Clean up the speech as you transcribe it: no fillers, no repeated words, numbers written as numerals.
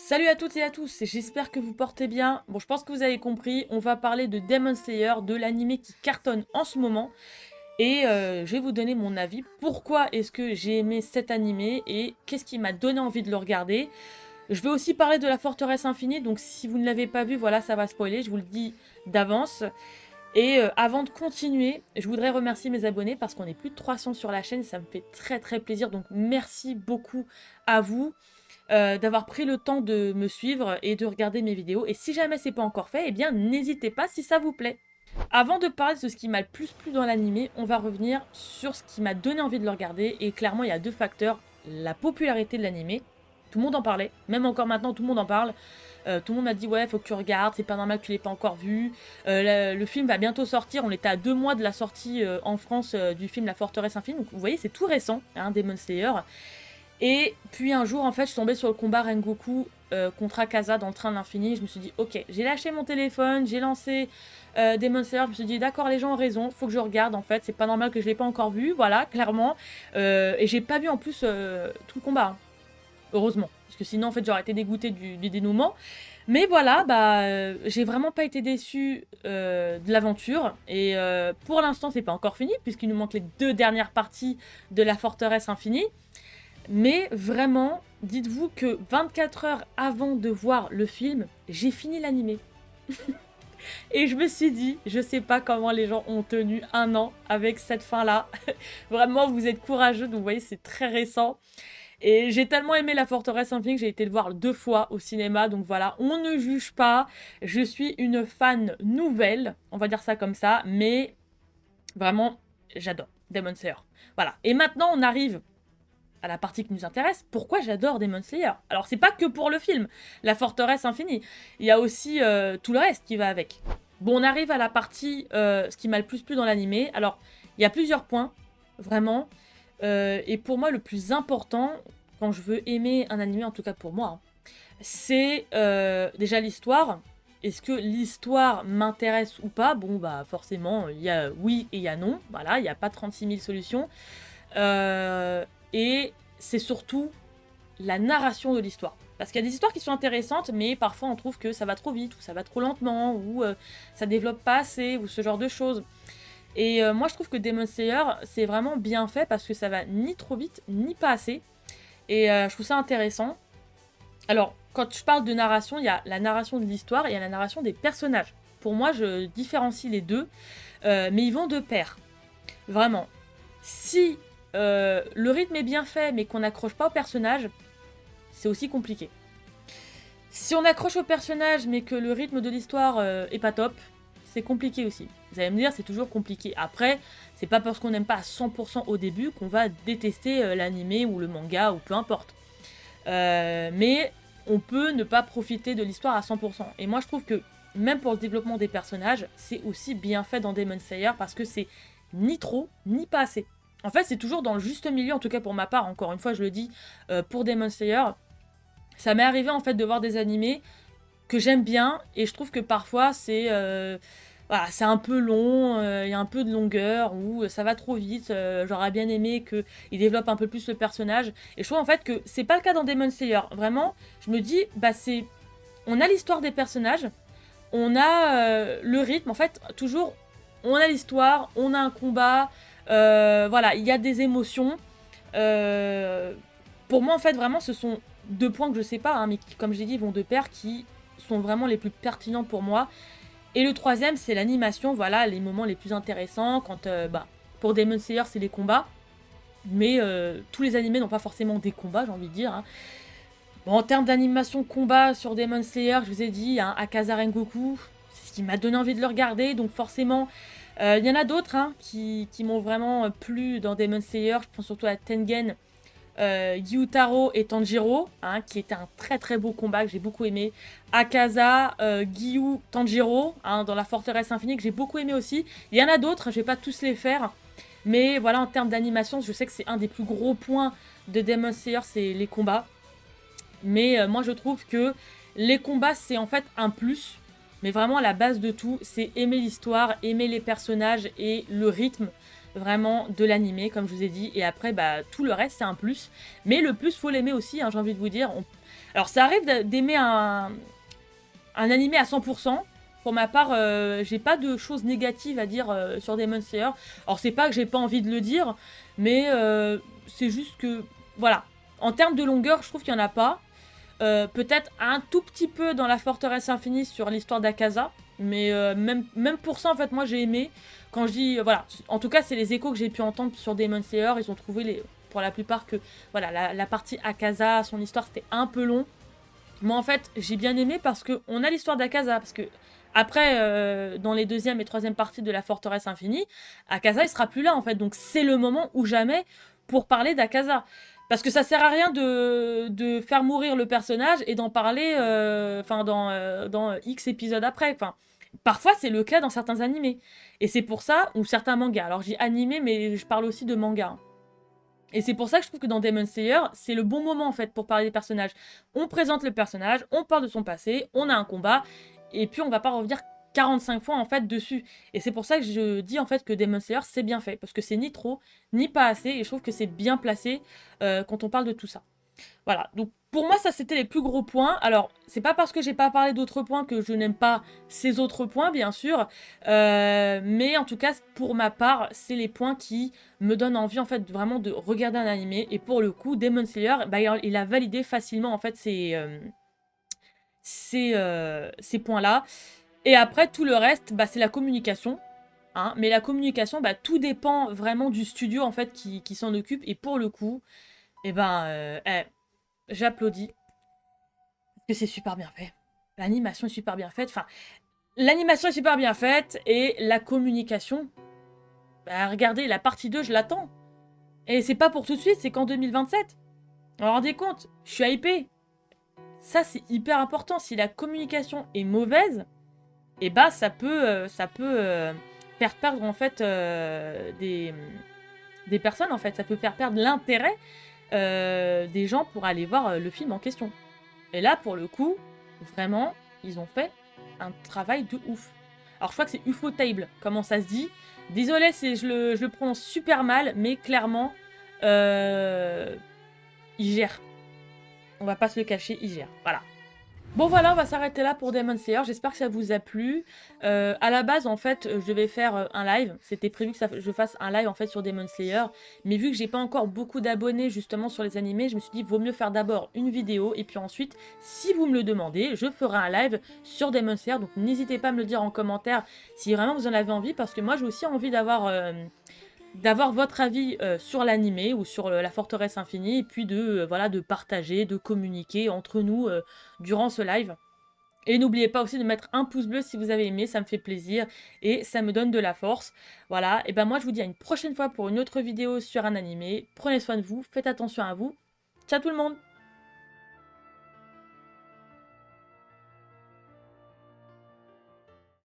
Salut à toutes et à tous, j'espère que vous portez bien. Bon, je pense que vous avez compris, on va parler de Demon Slayer, de l'animé qui cartonne en ce moment. Et je vais vous donner mon avis. Pourquoi est-ce que j'ai aimé cet animé et qu'est-ce qui m'a donné envie de le regarder. Je vais aussi parler de la Forteresse Infinie, donc si vous ne l'avez pas vu, voilà, ça va spoiler, je vous le dis d'avance. Et avant de continuer, je voudrais remercier mes abonnés parce qu'on est plus de 300 sur la chaîne, ça me fait très très plaisir, donc merci beaucoup à vous d'avoir pris le temps de me suivre et de regarder mes vidéos. Et si jamais c'est pas encore fait, eh bien n'hésitez pas si ça vous plaît. Avant de parler de ce qui m'a le plus plu dans l'animé, on va revenir sur ce qui m'a donné envie de le regarder. Et clairement, il y a deux facteurs. La popularité de l'animé, tout le monde en parlait, même encore maintenant, tout le monde en parle. Tout le monde m'a dit ouais, faut que tu regardes, c'est pas normal que tu l'aies pas encore vu. Le film va bientôt sortir, on était à 2 mois de la sortie en France du film La Forteresse Infinie. Donc vous voyez, c'est tout récent, hein, Demon Slayer. Et puis un jour, en fait, je suis tombée sur le combat Rengoku contre Akaza dans le train de l'infini. Je me suis dit, ok, j'ai lâché mon téléphone, j'ai lancé Demon Slayer. Je me suis dit, d'accord, les gens ont raison, faut que je regarde, en fait. C'est pas normal que je l'ai pas encore vu, voilà, clairement. Et j'ai pas vu en plus tout le combat, hein. Heureusement. Parce que sinon, en fait, j'aurais été dégoûtée du dénouement. Mais voilà, bah, j'ai vraiment pas été déçue de l'aventure. Et pour l'instant, c'est pas encore fini, puisqu'il nous manque les 2 dernières parties de la forteresse infinie. Mais vraiment, dites-vous que 24 heures avant de voir le film, j'ai fini l'animé. Et je me suis dit, je sais pas comment les gens ont tenu un an avec cette fin-là. Vraiment, vous êtes courageux, donc vous voyez, c'est très récent. Et j'ai tellement aimé La Forteresse Infinie que j'ai été le voir 2 fois au cinéma, donc voilà, on ne juge pas. Je suis une fan nouvelle, on va dire ça comme ça, mais vraiment, j'adore Demon Slayer. Voilà, et maintenant on arrive à la partie qui nous intéresse, pourquoi j'adore Demon Slayer. Alors c'est pas que pour le film, la forteresse infinie, il y a aussi tout le reste qui va avec. Bon, on arrive à la partie, ce qui m'a le plus plu dans l'animé. Alors, il y a plusieurs points, vraiment, et pour moi le plus important, quand je veux aimer un animé, en tout cas pour moi, hein, c'est déjà l'histoire. Est-ce que l'histoire m'intéresse ou pas? Bon, bah forcément, il y a oui et il y a non, voilà, il n'y a pas 36 000 solutions. Et c'est surtout la narration de l'histoire. Parce qu'il y a des histoires qui sont intéressantes, mais parfois on trouve que ça va trop vite, ou ça va trop lentement, ou ça développe pas assez, ou ce genre de choses. Et moi je trouve que Demon Slayer, c'est vraiment bien fait parce que ça va ni trop vite, ni pas assez. Et je trouve ça intéressant. Alors, quand je parle de narration, il y a la narration de l'histoire et il y a la narration des personnages. Pour moi, je différencie les deux, mais ils vont de pair. Vraiment. Si le rythme est bien fait, mais qu'on n'accroche pas au personnage, c'est aussi compliqué. Si on accroche au personnage, mais que le rythme de l'histoire est pas top, c'est compliqué aussi. Vous allez me dire, c'est toujours compliqué. Après, c'est pas parce qu'on n'aime pas à 100% au début qu'on va détester l'animé ou le manga ou peu importe. Mais on peut ne pas profiter de l'histoire à 100%. Et moi, je trouve que même pour le développement des personnages, c'est aussi bien fait dans Demon Slayer parce que c'est ni trop, ni pas assez. En fait, c'est toujours dans le juste milieu, en tout cas pour ma part, encore une fois, je le dis, pour Demon Slayer. Ça m'est arrivé en fait de voir des animés que j'aime bien, et je trouve que parfois c'est voilà, c'est un peu long, il y a un peu de longueur, ou ça va trop vite, j'aurais bien aimé qu'il développe un peu plus le personnage. Et je trouve en fait que c'est pas le cas dans Demon Slayer. Vraiment, je me dis, bah c'est... On a l'histoire des personnages, on a le rythme, en fait, toujours, on a l'histoire, on a un combat, voilà, il y a des émotions. Pour moi, en fait, vraiment, ce sont 2 points que je sais pas, hein, mais qui, comme j'ai dit, vont de pair, qui sont vraiment les plus pertinents pour moi. Et le troisième, c'est l'animation, voilà, les moments les plus intéressants, quand, bah, pour Demon Slayer, c'est les combats, mais tous les animés n'ont pas forcément des combats, j'ai envie de dire, hein. Bon, en termes d'animation combat sur Demon Slayer, je vous ai dit, hein, Akaza Rengoku, c'est ce qui m'a donné envie de le regarder, donc forcément, il y en a d'autres hein, qui m'ont vraiment plu dans Demon Slayer, je pense surtout à Tengen, Gyutaro et Tanjiro, hein, qui était un très très beau combat que j'ai beaucoup aimé. Akaza, Gyu, Tanjiro, hein, dans la forteresse infinie, que j'ai beaucoup aimé aussi. Il y en a d'autres, je vais pas tous les faire, mais voilà, en termes d'animation, je sais que c'est un des plus gros points de Demon Slayer, c'est les combats. Mais moi je trouve que les combats c'est en fait un plus, mais vraiment la base de tout c'est aimer l'histoire, aimer les personnages et le rythme vraiment de l'animé comme je vous ai dit, et après bah tout le reste c'est un plus, mais le plus faut l'aimer aussi, hein, j'ai envie de vous dire. Alors ça arrive d'aimer un animé à 100%. Pour ma part, j'ai pas de choses négatives à dire sur Demon Slayer. Alors c'est pas que j'ai pas envie de le dire, mais c'est juste que, voilà. En termes de longueur, je trouve qu'il y en a pas. Peut-être un tout petit peu dans la forteresse infinie sur l'histoire d'Akaza. Mais même pour ça, en fait, moi j'ai aimé. Quand je dis, voilà, en tout cas, c'est les échos que j'ai pu entendre sur Demon Slayer. Ils ont trouvé, pour la plupart, que voilà, la partie Akaza, son histoire, c'était un peu long. Moi, en fait, j'ai bien aimé parce qu'on a l'histoire d'Akaza. Parce que, après, dans les deuxième et troisième parties de la forteresse infinie, Akaza, il sera plus là, en fait. Donc, c'est le moment ou jamais pour parler d'Akaza. Parce que ça sert à rien de faire mourir le personnage et d'en parler dans X épisodes après. Enfin, parfois, c'est le cas dans certains animés. Et c'est pour ça, ou certains mangas. Alors, j'ai animé, mais je parle aussi de manga. Hein. Et c'est pour ça que je trouve que dans Demon Slayer, c'est le bon moment en fait pour parler des personnages. On présente le personnage, on parle de son passé, on a un combat, et puis on va pas revenir 45 fois en fait dessus. Et c'est pour ça que je dis en fait que Demon Slayer c'est bien fait, parce que c'est ni trop, ni pas assez, et je trouve que c'est bien placé quand on parle de tout ça. Voilà, donc pour moi, ça c'était les plus gros points. Alors, c'est pas parce que j'ai pas parlé d'autres points que je n'aime pas ces autres points, bien sûr. Mais en tout cas, pour ma part, c'est les points qui me donnent envie, en fait, vraiment de regarder un animé. Et pour le coup, Demon Slayer, bah, il a validé facilement, en fait, ces points-là. Et après, tout le reste, bah, c'est la communication. Hein. Mais la communication, bah, tout dépend vraiment du studio, en fait, qui s'en occupe. Et pour le coup, eh ben, j'applaudis. Parce que c'est super bien fait. L'animation est super bien faite. Enfin, l'animation est super bien faite et la communication. Bah, regardez, la partie 2, je l'attends. Et c'est pas pour tout de suite, c'est qu'en 2027. Vous vous rendez compte? Je suis hypée. Ça, c'est hyper important. Si la communication est mauvaise, et bah, ça peut faire perdre en fait des personnes en fait. Ça peut faire perdre l'intérêt des gens pour aller voir le film en question. Et là, pour le coup, vraiment, ils ont fait un travail de ouf. Alors, je crois que c'est Ufotable, comment ça se dit. Désolée si je le prononce super mal, mais clairement, ils gèrent. On va pas se le cacher, ils gèrent. Voilà. Bon voilà, on va s'arrêter là pour Demon Slayer. J'espère que ça vous a plu. À la base, en fait, je devais faire un live. C'était prévu que je fasse un live en fait sur Demon Slayer. Mais vu que j'ai pas encore beaucoup d'abonnés justement sur les animés, je me suis dit vaut mieux faire d'abord une vidéo et puis ensuite, si vous me le demandez, je ferai un live sur Demon Slayer. Donc n'hésitez pas à me le dire en commentaire si vraiment vous en avez envie, parce que moi j'ai aussi envie d'avoir votre avis sur l'animé ou sur la forteresse infinie, et puis voilà, de partager, de communiquer entre nous durant ce live. Et n'oubliez pas aussi de mettre un pouce bleu si vous avez aimé, ça me fait plaisir et ça me donne de la force. Voilà, et ben moi je vous dis à une prochaine fois pour une autre vidéo sur un animé. Prenez soin de vous, faites attention à vous. Ciao tout le monde!